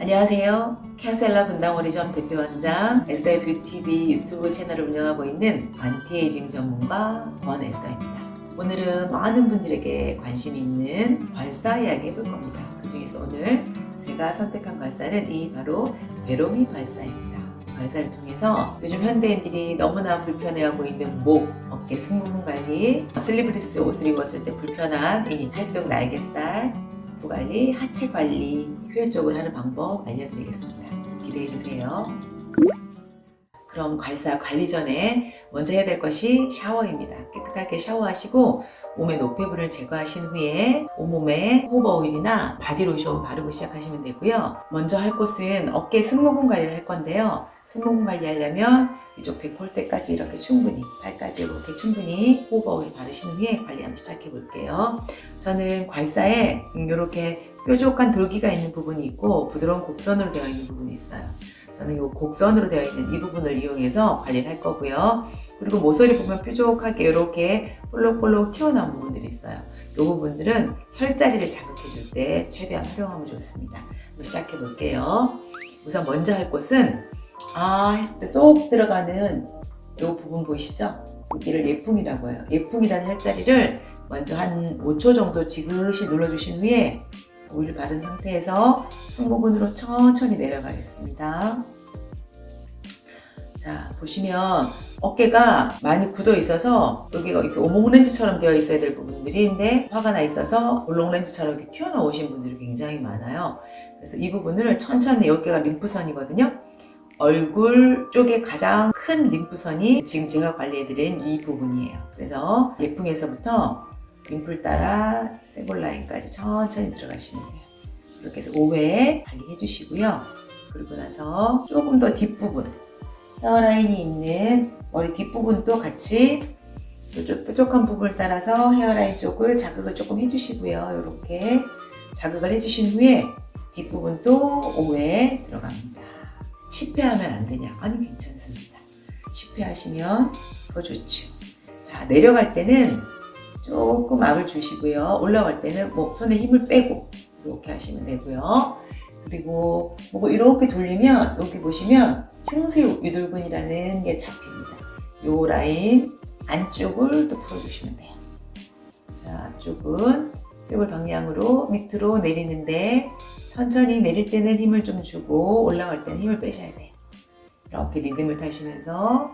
안녕하세요. 캐셀라 분당오리점 대표원장 에스더 뷰티비 유튜브 채널을 운영하고 있는 안티에이징 전문가 권에스더입니다. 오늘은 많은 분들에게 관심이 있는 괄사 이야기 해볼 겁니다. 그 중에서 오늘 제가 선택한 괄사는 이 바로 베로미 괄사입니다. 괄사를 통해서 요즘 현대인들이 너무나 불편해하고 있는 목, 어깨 승모근 관리, 슬리브리스 옷을 입었을 때 불편한 이 팔뚝 날개살, 부 관리, 하체 관리 효율적으로 하는 방법 알려드리겠습니다. 기대해주세요. 그럼 괄사 관리 전에 먼저 해야 될 것이 샤워입니다. 깨끗하게 샤워하시고 몸의 노폐물을 제거하신 후에 온몸에 호버 오일이나 바디로션 바르고 시작하시면 되고요. 먼저 할 곳은 어깨 승모근 관리를 할 건데요. 승모근 관리하려면 이쪽 데콜테까지 이렇게 충분히, 팔까지 이렇게 충분히 호버 오일 바르신 후에 관리 한번 시작해 볼게요. 저는 괄사에 이렇게 뾰족한 돌기가 있는 부분이 있고 부드러운 곡선으로 되어 있는 부분이 있어요. 저는 이 곡선으로 되어 있는 이 부분을 이용해서 관리를 할 거고요. 그리고 모서리 보면 뾰족하게 이렇게 볼록볼록 튀어나온 부분들이 있어요. 이 부분들은 혈자리를 자극해 줄 때 최대한 활용하면 좋습니다. 한번 시작해 볼게요. 우선 먼저 할 곳은 했을 때 쏙 들어가는 이 부분 보이시죠? 여기를 예풍이라고 해요. 예풍이라는 혈자리를 먼저 한 5초 정도 지그시 눌러주신 후에 오일을 바른 상태에서 승모근으로 천천히 내려가겠습니다. 자, 보시면 어깨가 많이 굳어 있어서 여기가 이렇게 오목렌즈처럼 되어 있어야 될 부분들인데 화가 나 있어서 볼록렌즈처럼 이렇게 튀어나오신 분들이 굉장히 많아요. 그래서 이 부분을 천천히, 여기가 림프선이거든요. 얼굴 쪽에 가장 큰 림프선이 지금 제가 관리해드린 이 부분이에요. 그래서 예풍에서부터 림프를 따라 세골 라인까지 천천히 들어가시면 돼요. 이렇게 해서 5회 관리해 주시고요. 그리고 나서 조금 더 뒷부분, 헤어라인이 있는 머리 뒷부분도 같이 뾰족한 부분을 따라서 헤어라인 쪽을 자극을 조금 해주시고요. 이렇게 자극을 해주신 후에 뒷부분도 5회 들어갑니다. 10회 하면 안 되냐? 아니, 괜찮습니다. 10회 하시면 더 좋죠. 자, 내려갈 때는 조금 압을 주시고요. 올라갈 때는 손에 힘을 빼고 이렇게 하시면 되고요. 그리고 이렇게 돌리면 여기 보시면 흉쇄 유돌근이라는 게 잡힙니다. 요 라인 안쪽을 또 풀어주시면 돼요. 자, 앞쪽은 쇄골 방향으로 밑으로 내리는데 천천히 내릴 때는 힘을 좀 주고 올라갈 때는 힘을 빼셔야 돼요. 이렇게 리듬을 타시면서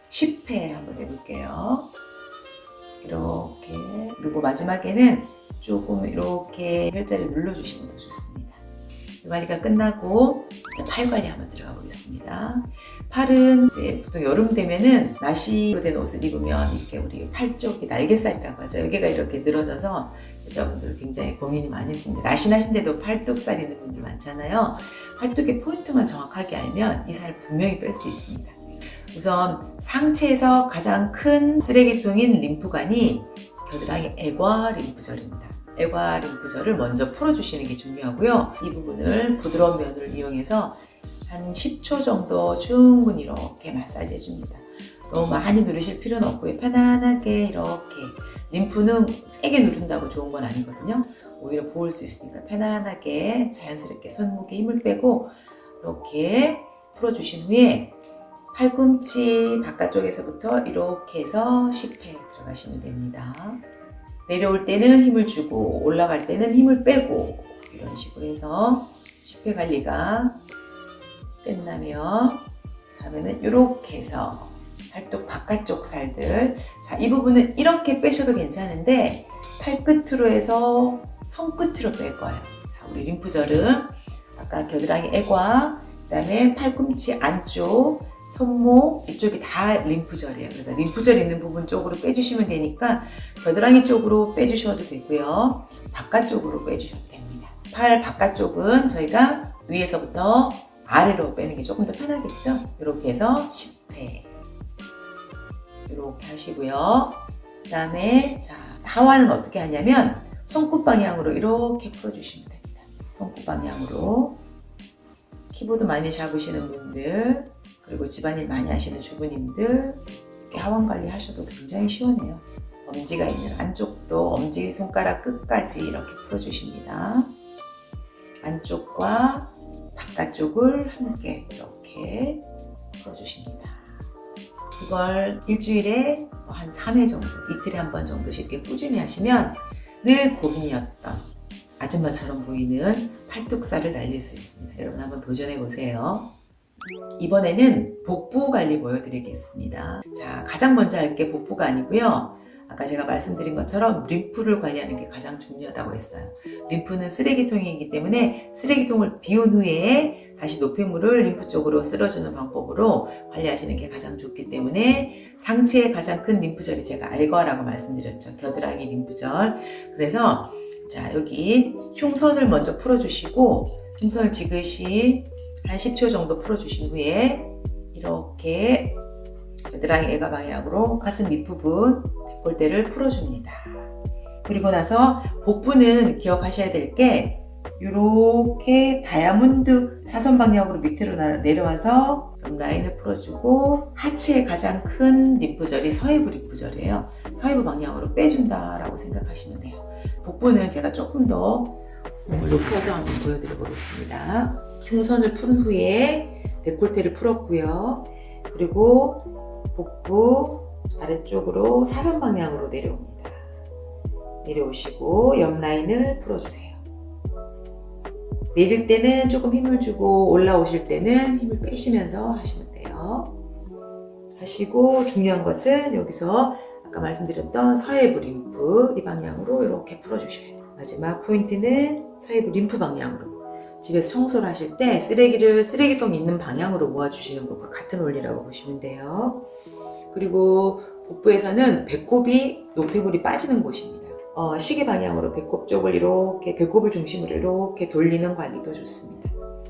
10회 한번 해볼게요. 이렇게, 그리고 마지막에는 조금 이렇게 혈자리 눌러주시면 더 좋습니다. 이 관리가 끝나고 팔 관리 한번 들어가 보겠습니다. 팔은 이제 보통 여름 되면은 나시로 된 옷을 입으면 이렇게 우리 팔 쪽이 날개살이라고 하죠. 여기가 이렇게 늘어져서 여자분들 굉장히 고민이 많으십니다. 나신하신데도 팔뚝살 있는 분들 많잖아요. 팔뚝의 포인트만 정확하게 알면 이 살을 분명히 뺄 수 있습니다. 우선 상체에서 가장 큰 쓰레기통인 림프관이 겨드랑이 애과 림프절입니다. 애과 림프절을 먼저 풀어주시는 게 중요하고요. 이 부분을 부드러운 면을 이용해서 한 10초 정도 충분히 이렇게 마사지 해줍니다. 너무 많이 누르실 필요는 없고요. 편안하게 이렇게. 림프는 세게 누른다고 좋은 건 아니거든요. 오히려 부을 수 있으니까 편안하게 자연스럽게 손목에 힘을 빼고 이렇게 풀어주신 후에 팔꿈치 바깥쪽에서부터 이렇게 해서 10회 들어가시면 됩니다. 내려올 때는 힘을 주고 올라갈 때는 힘을 빼고 이런 식으로 해서 10회 관리가 끝나면 다음에는 이렇게 해서 팔뚝 바깥쪽 살들, 자, 이 부분은 이렇게 빼셔도 괜찮은데 팔끝으로 해서 손끝으로 뺄 거예요. 자, 우리 림프절은 아까 겨드랑이 애과, 그 다음에 팔꿈치 안쪽, 손목 이쪽이 다 림프절이에요. 그래서 림프절 있는 부분 쪽으로 빼주시면 되니까 겨드랑이 쪽으로 빼주셔도 되고요. 바깥쪽으로 빼주셔도 됩니다. 팔 바깥쪽은 저희가 위에서부터 아래로 빼는 게 조금 더 편하겠죠? 이렇게 해서 10회 이렇게 하시고요. 그 다음에 자, 하와는 어떻게 하냐면 손끝 방향으로 이렇게 풀어주시면 됩니다. 손끝 방향으로. 키보드 많이 잡으시는 분들, 그리고 집안일 많이 하시는 주부님들 이렇게 하원 관리 하셔도 굉장히 시원해요. 엄지가 있는 안쪽도 엄지 손가락 끝까지 이렇게 풀어주십니다. 안쪽과 바깥쪽을 함께 이렇게 풀어주십니다. 이걸 일주일에 한 3회 정도, 이틀에 한 번 정도씩 이렇게 꾸준히 하시면 늘 고민이었던 아줌마처럼 보이는 팔뚝살을 날릴 수 있습니다. 여러분 한번 도전해 보세요. 이번에는 복부 관리 보여드리겠습니다. 자, 가장 먼저 할 게 복부가 아니고요. 아까 제가 말씀드린 것처럼 림프를 관리하는 게 가장 중요하다고 했어요. 림프는 쓰레기통이기 때문에 쓰레기통을 비운 후에 다시 노폐물을 림프 쪽으로 쓸어주는 방법으로 관리하시는 게 가장 좋기 때문에 상체의 가장 큰 림프절이 제가 알거라고 말씀드렸죠. 겨드랑이 림프절. 그래서 자, 여기 흉선을 먼저 풀어주시고 흉선을 지그시 한 10초 정도 풀어주신 후에 이렇게 겨드랑이 애가 방향으로 가슴 밑부분 대골대를 풀어줍니다. 그리고 나서 복부는 기억하셔야 될 게 이렇게 다이아몬드 사선 방향으로 밑으로 내려와서 라인을 풀어주고 하체의 가장 큰 림프절이 서해부 림프절이에요. 서해부 방향으로 빼준다라고 생각하시면 돼요. 복부는 제가 조금 더 몸을 높여서 한번 보여드려 보겠습니다. 흉선을 푼 후에 데콜테를 풀었고요. 그리고 복부 아래쪽으로 사선 방향으로 내려옵니다. 내려오시고 옆 라인을 풀어주세요. 내릴 때는 조금 힘을 주고 올라오실 때는 힘을 빼시면서 하시면 돼요. 하시고 중요한 것은 여기서 아까 말씀드렸던 서해부 림프 이 방향으로 이렇게 풀어주셔야 돼요. 마지막 포인트는 서해부 림프 방향으로 집에서 청소를 하실 때 쓰레기통 있는 방향으로 모아주시는 것과 같은 원리라고 보시면 돼요. 그리고 복부에서는 배꼽이 노폐물이 빠지는 곳입니다. 시계 방향으로 배꼽 쪽을 이렇게 배꼽을 중심으로 이렇게 돌리는 관리도 좋습니다.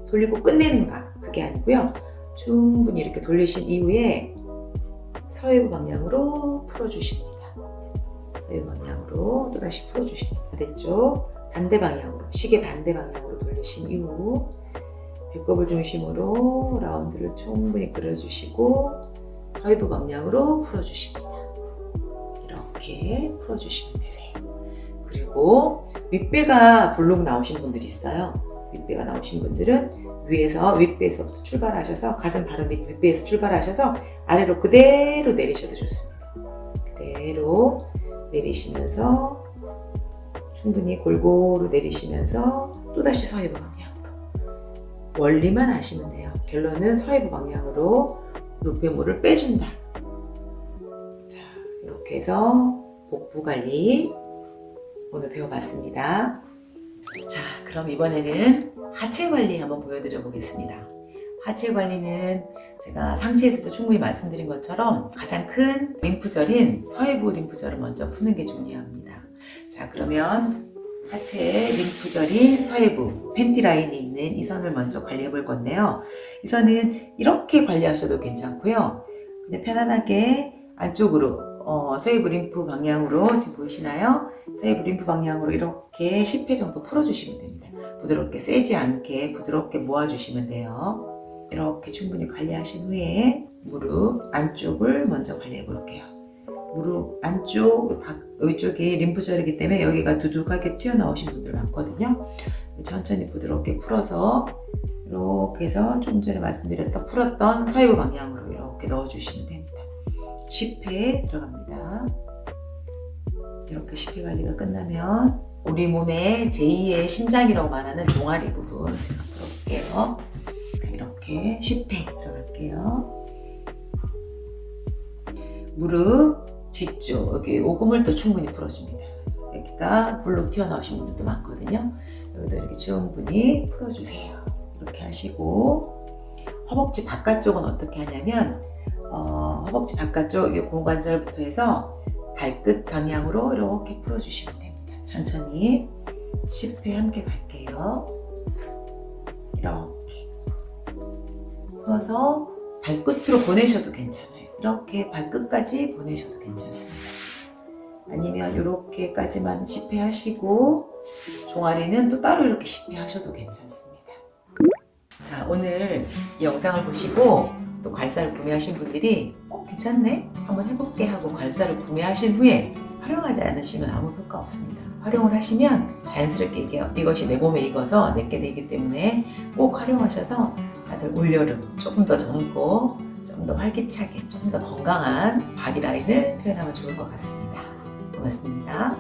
돌리고 끝내는가 그게 아니고요. 충분히 이렇게 돌리신 이후에 서해부 방향으로 풀어주십니다. 서해부 방향으로 또다시 풀어주십니다. 됐죠? 반대 방향으로 시계 반대 방향으로 돌리신 이후 배꼽을 중심으로 라운드를 충분히 그려주시고 서해부 방향으로 풀어주십니다. 이렇게 풀어주시면 되세요. 그리고 윗배가 불룩 나오신 분들이 있어요. 윗배가 나오신 분들은 윗배에서부터 출발하셔서 가슴 바로 밑 윗배에서 출발하셔서 아래로 그대로 내리셔도 좋습니다. 그대로 내리시면서 충분히 골고루 내리시면서 또다시 서해부 방향으로 원리만 아시면 돼요. 결론은 서해부 방향으로 노폐물을 빼준다. 자, 이렇게 해서 복부 관리 오늘 배워봤습니다. 자, 그럼 이번에는 하체 관리 한번 보여드려 보겠습니다. 하체 관리는 제가 상체에서도 충분히 말씀드린 것처럼 가장 큰 림프절인 서해부 림프절을 먼저 푸는 게 중요합니다. 자, 그러면 하체 림프절인 서해부 팬티 라인이 있는 이 선을 먼저 관리해 볼 건데요. 이 선은 이렇게 관리하셔도 괜찮고요. 그냥 편안하게 안쪽으로 서해부 림프 방향으로 지금 보이시나요? 서해부 림프 방향으로 이렇게 10회 정도 풀어주시면 됩니다. 부드럽게 세지 않게 부드럽게 모아주시면 돼요. 이렇게 충분히 관리하신 후에 무릎 안쪽을 먼저 관리해 볼게요. 무릎 안쪽 이쪽이 림프절이기 때문에 여기가 두둑하게 튀어나오신 분들 많거든요. 천천히 부드럽게 풀어서 이렇게 해서 좀 전에 말씀드렸던 풀었던 서해부 방향으로 이렇게 넣어주시면 됩니다. 10회 들어갑니다. 이렇게 10회 관리가 끝나면 우리 몸의 제2의 심장이라고 말하는 종아리 부분 제가 풀어볼게요. 이렇게 10회 들어갈게요. 무릎 뒤쪽 여기 오금을 또 충분히 풀어줍니다. 여기가 불룩 튀어나오신 분들도 많거든요. 여기도 이렇게 충분히 풀어주세요. 이렇게 하시고 허벅지 바깥쪽은 어떻게 하냐면 허벅지 바깥쪽 이 고관절부터 해서 발끝 방향으로 이렇게 풀어주시면 됩니다. 천천히 10회 함께 갈게요. 이렇게 풀어서 발끝으로 보내셔도 괜찮아요. 이렇게 발끝까지 보내셔도 괜찮습니다. 아니면 이렇게까지만 10회 하시고 종아리는 또 따로 이렇게 10회 하셔도 괜찮습니다. 자, 오늘 이 영상을 보시고 또 괄사를 구매하신 분들이 괜찮네? 한번 해볼게 하고 괄사를 구매하신 후에 활용하지 않으시면 아무 효과 없습니다. 활용을 하시면 자연스럽게 이것이 내 몸에 익어서 내게 되기 때문에 꼭 활용하셔서 다들 올여름 조금 더 젊고 좀 더 활기차게 좀 더 건강한 바디라인을 표현하면 좋을 것 같습니다. 고맙습니다.